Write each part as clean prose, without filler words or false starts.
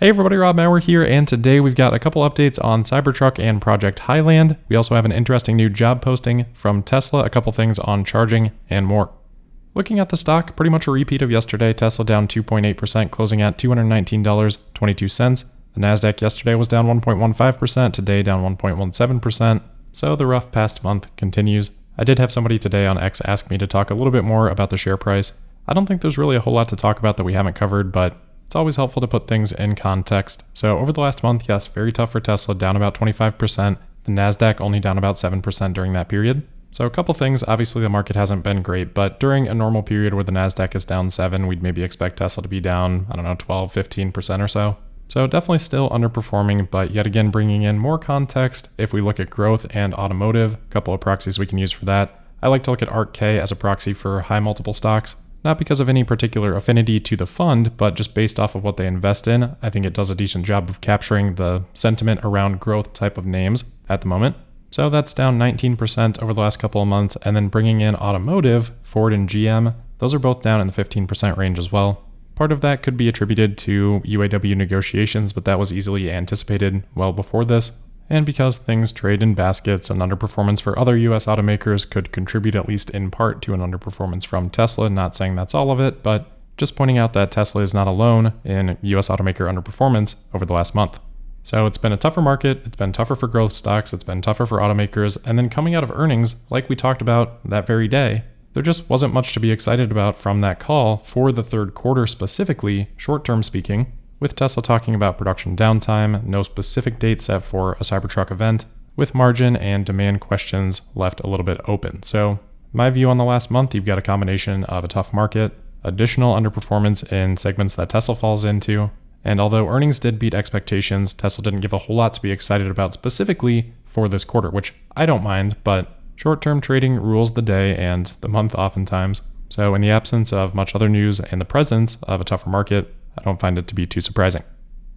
Hey everybody, Rob Maurer here, and today we've got a couple updates on Cybertruck and Project Highland. We also have an interesting new job posting from Tesla, a couple things on charging, and more. Looking at the stock, pretty much a repeat of yesterday. Tesla down 2.8%, closing at $219.22. The Nasdaq yesterday was down 1.15%, today down 1.17%. So the rough past month continues. I did have somebody today on X ask me to talk a little bit more about the share price. I don't think there's really a whole lot to talk about that we haven't covered, but it's always helpful to put things in context. So over the last month, yes, very tough for Tesla, down about 25%. The Nasdaq only down about 7% during that period. So a couple things, obviously the market hasn't been great, but during a normal period where the Nasdaq is down 7, we'd maybe expect Tesla to be down, 12, 15% or so. So definitely still underperforming, but yet again bringing in more context. If we look at growth and automotive, a couple of proxies we can use for that. I like to look at ARKK as a proxy for high multiple stocks. Not because of any particular affinity to the fund, but just based off of what they invest in. I think it does a decent job of capturing the sentiment around growth type of names at the moment. So that's down 19% over the last couple of months. And then bringing in automotive, Ford and GM, those are both down in the 15% range as well. Part of that could be attributed to UAW negotiations, but that was easily anticipated well before this. And because things trade in baskets, and underperformance for other US automakers could contribute at least in part to an underperformance from Tesla. Not saying that's all of it, but just pointing out that Tesla is not alone in US automaker underperformance over the last month. So it's been a tougher market, it's been tougher for growth stocks, it's been tougher for automakers, and then coming out of earnings, like we talked about that very day, there just wasn't much to be excited about from that call for the third quarter specifically, short-term speaking, with Tesla talking about production downtime, no specific date set for a Cybertruck event, with margin and demand questions left a little bit open. So my view on the last month, you've got a combination of a tough market, additional underperformance in segments that Tesla falls into, and although earnings did beat expectations, Tesla didn't give a whole lot to be excited about specifically for this quarter, which I don't mind, but short-term trading rules the day and the month oftentimes. So in the absence of much other news and the presence of a tougher market, I don't find it to be too surprising.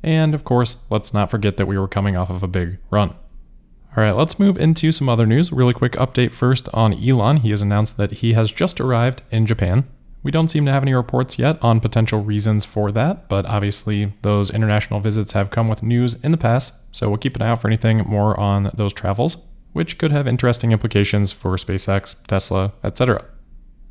And of course, let's not forget that we were coming off of a big run. All right, let's move into some other news. Really quick update first on Elon. He has announced that he has just arrived in Japan. We don't seem to have any reports yet on potential reasons for that, but obviously those international visits have come with news in the past, so we'll keep an eye out for anything more on those travels, which could have interesting implications for SpaceX, Tesla, etc.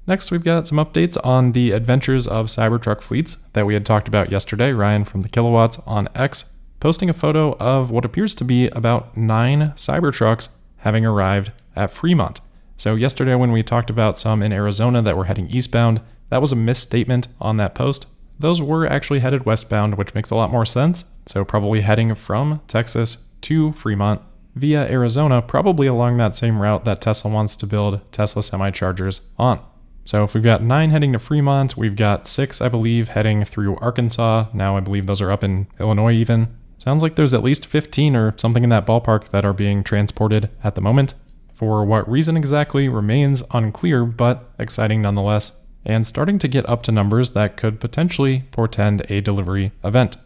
Next, we've got some updates on the adventures of Cybertruck fleets that we had talked about yesterday. Ryan from the Kilowatts on X posting a photo of what appears to be about 9 Cybertrucks having arrived at Fremont. So yesterday when we talked about some in Arizona that were heading eastbound, that was a misstatement on that post. Those were actually headed westbound, which makes a lot more sense. So probably heading from Texas to Fremont via Arizona, probably along that same route that Tesla wants to build Tesla semi-chargers on. So if we've got 9 heading to Fremont, we've got 6, I believe, heading through Arkansas. Now I believe those are up in Illinois even. Sounds like there's at least 15 or something in that ballpark that are being transported at the moment. For what reason exactly remains unclear, but exciting nonetheless, and starting to get up to numbers that could potentially portend a delivery event.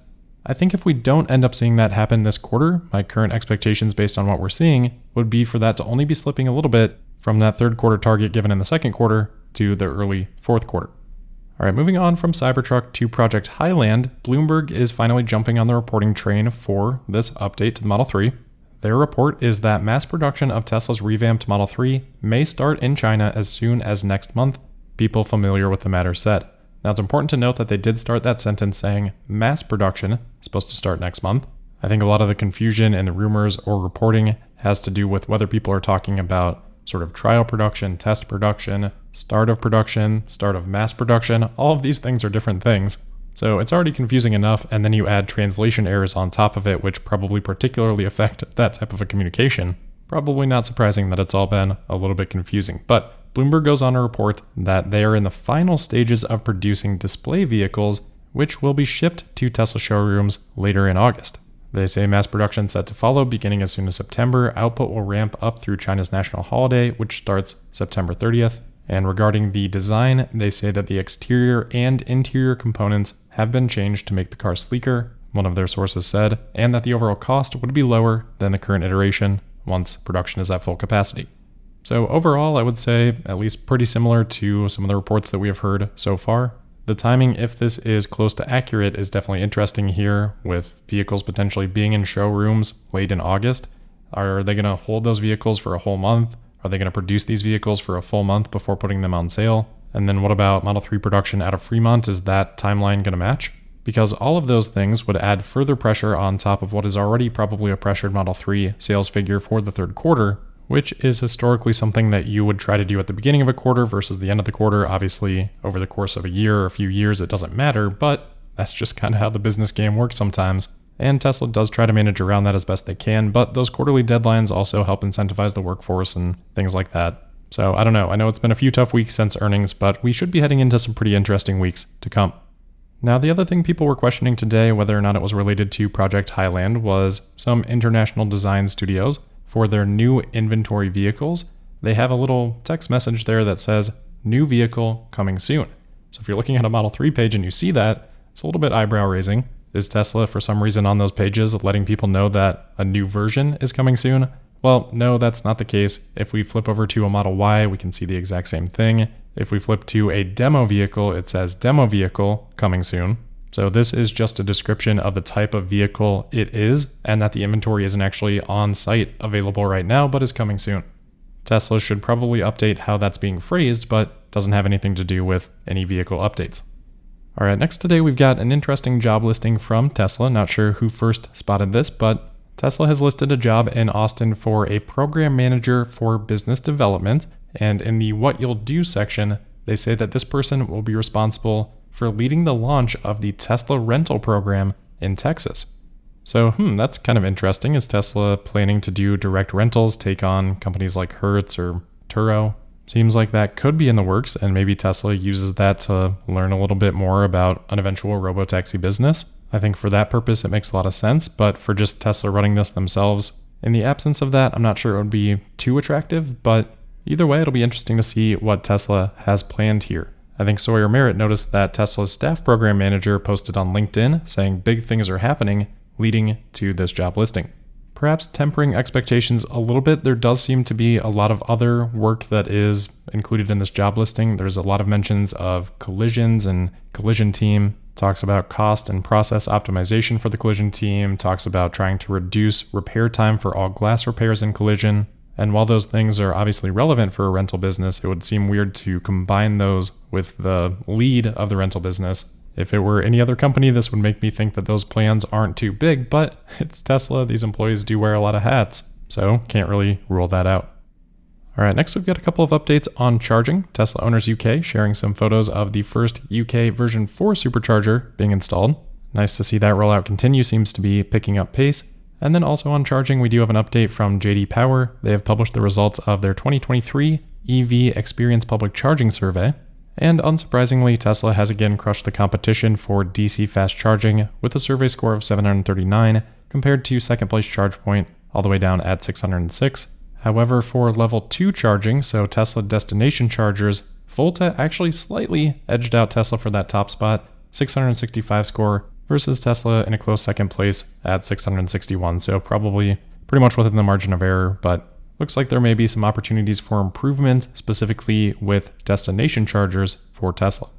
I think if we don't end up seeing that happen this quarter, my current expectations based on what we're seeing would be for that to only be slipping a little bit from that third quarter target given in the second quarter to the early fourth quarter. All right, moving on from Cybertruck to Project Highland, Bloomberg is finally jumping on the reporting train for this update to the Model 3. Their report is that mass production of Tesla's revamped Model 3 may start in China as soon as next month, people familiar with the matter said. Now it's important to note that they did start that sentence saying mass production, supposed to start next month. I think a lot of the confusion and the rumors or reporting has to do with whether people are talking about sort of trial production, test production, start of mass production. All of these things are different things. So it's already confusing enough, and then you add translation errors on top of it, which probably particularly affect that type of a communication. Probably not surprising that it's all been a little bit confusing. But Bloomberg goes on to report that they are in the final stages of producing display vehicles, which will be shipped to Tesla showrooms later in August. They say mass production set to follow beginning as soon as September. Output will ramp up through China's national holiday, which starts September 30th. And regarding the design, they say that the exterior and interior components have been changed to make the car sleeker, one of their sources said, and that the overall cost would be lower than the current iteration once production is at full capacity. So overall, I would say at least pretty similar to some of the reports that we have heard so far. The timing, if this is close to accurate, is definitely interesting here, with vehicles potentially being in showrooms late in August. Are they going to hold those vehicles for a whole month? Are they going to produce these vehicles for a full month before putting them on sale? And then what about Model 3 production out of Fremont? Is that timeline going to match? Because all of those things would add further pressure on top of what is already probably a pressured Model 3 sales figure for the third quarter, which is historically something that you would try to do at the beginning of a quarter versus the end of the quarter. Obviously, over the course of a year or a few years, it doesn't matter, but that's just kind of how the business game works sometimes. And Tesla does try to manage around that as best they can, but those quarterly deadlines also help incentivize the workforce and things like that. So I don't know. I know it's been a few tough weeks since earnings, but we should be heading into some pretty interesting weeks to come. Now, the other thing people were questioning today, whether or not it was related to Project Highland, was some international design studios. For their new inventory vehicles, they have a little text message there that says, "New vehicle coming soon." So if you're looking at a Model 3 page and you see that, it's a little bit eyebrow raising. Is Tesla, for some reason on those pages, letting people know that a new version is coming soon? Well, no, that's not the case. If we flip over to a Model Y, we can see the exact same thing. If we flip to a demo vehicle, it says demo vehicle coming soon. So this is just a description of the type of vehicle it is, and that the inventory isn't actually on site available right now, but is coming soon. Tesla should probably update how that's being phrased, but doesn't have anything to do with any vehicle updates. All right, next today we've got an interesting job listing from Tesla. Not sure who first spotted this, but Tesla has listed a job in Austin for a program manager for business development. And in the what you'll do section, they say that this person will be responsible for leading the launch of the Tesla rental program in Texas. So, that's kind of interesting. Is Tesla planning to do direct rentals, take on companies like Hertz or Turo? Seems like that could be in the works, and maybe Tesla uses that to learn a little bit more about an eventual robotaxi business. I think for that purpose, it makes a lot of sense, but for just Tesla running this themselves, in the absence of that, I'm not sure it would be too attractive, but either way, it'll be interesting to see what Tesla has planned here. I think Sawyer Merritt noticed that Tesla's staff program manager posted on LinkedIn saying big things are happening, leading to this job listing. Perhaps tempering expectations a little bit, there does seem to be a lot of other work that is included in this job listing. There's a lot of mentions of collisions and collision team, talks about cost and process optimization for the collision team, talks about trying to reduce repair time for all glass repairs in collision. And while those things are obviously relevant for a rental business, it would seem weird to combine those with the lead of the rental business. If it were any other company, this would make me think that those plans aren't too big, but it's Tesla. These employees do wear a lot of hats, so can't really rule that out. All right, next we've got a couple of updates on charging. Tesla Owners UK sharing some photos of the first UK version 4 supercharger being installed. Nice to see that rollout continue, seems to be picking up pace. And then also on charging, we do have an update from JD Power. They have published the results of their 2023 EV Experience Public Charging Survey. And unsurprisingly, Tesla has again crushed the competition for DC fast charging with a survey score of 739 compared to second place ChargePoint all the way down at 606. However, for level 2 charging, so Tesla destination chargers, Volta actually slightly edged out Tesla for that top spot, 665 score, versus Tesla in a close second place at 661. So probably pretty much within the margin of error, but looks like there may be some opportunities for improvement, specifically with destination chargers for Tesla.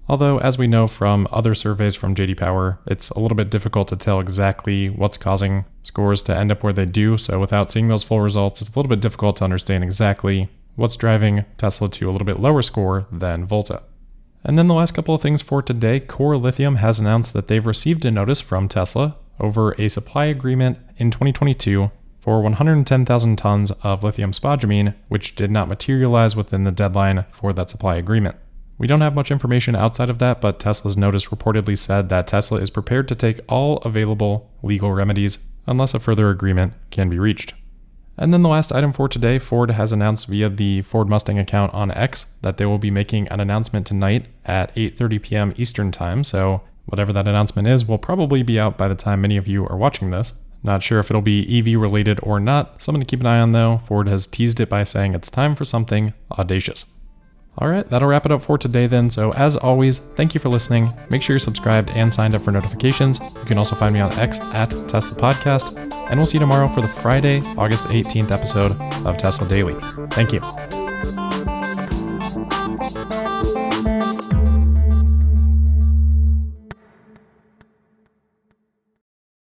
Although, as we know from other surveys from JD Power, it's a little bit difficult to tell exactly what's causing scores to end up where they do. So without seeing those full results, it's a little bit difficult to understand exactly what's driving Tesla to a little bit lower score than Volta. And then the last couple of things for today, Core Lithium has announced that they've received a notice from Tesla over a supply agreement in 2022 for 110,000 tons of lithium spodumene, which did not materialize within the deadline for that supply agreement. We don't have much information outside of that, but Tesla's notice reportedly said that Tesla is prepared to take all available legal remedies unless a further agreement can be reached. And then the last item for today, Ford has announced via the Ford Mustang account on X that they will be making an announcement tonight at 8:30 p.m. Eastern Time. So whatever that announcement is will probably be out by the time many of you are watching this. Not sure if it'll be EV related or not. Something to keep an eye on though. Ford has teased it by saying it's time for something audacious. All right, that'll wrap it up for today then. So as always, thank you for listening. Make sure you're subscribed and signed up for notifications. You can also find me on X at Tesla Podcast. And we'll see you tomorrow for the Friday, August 18th episode of Tesla Daily. Thank you.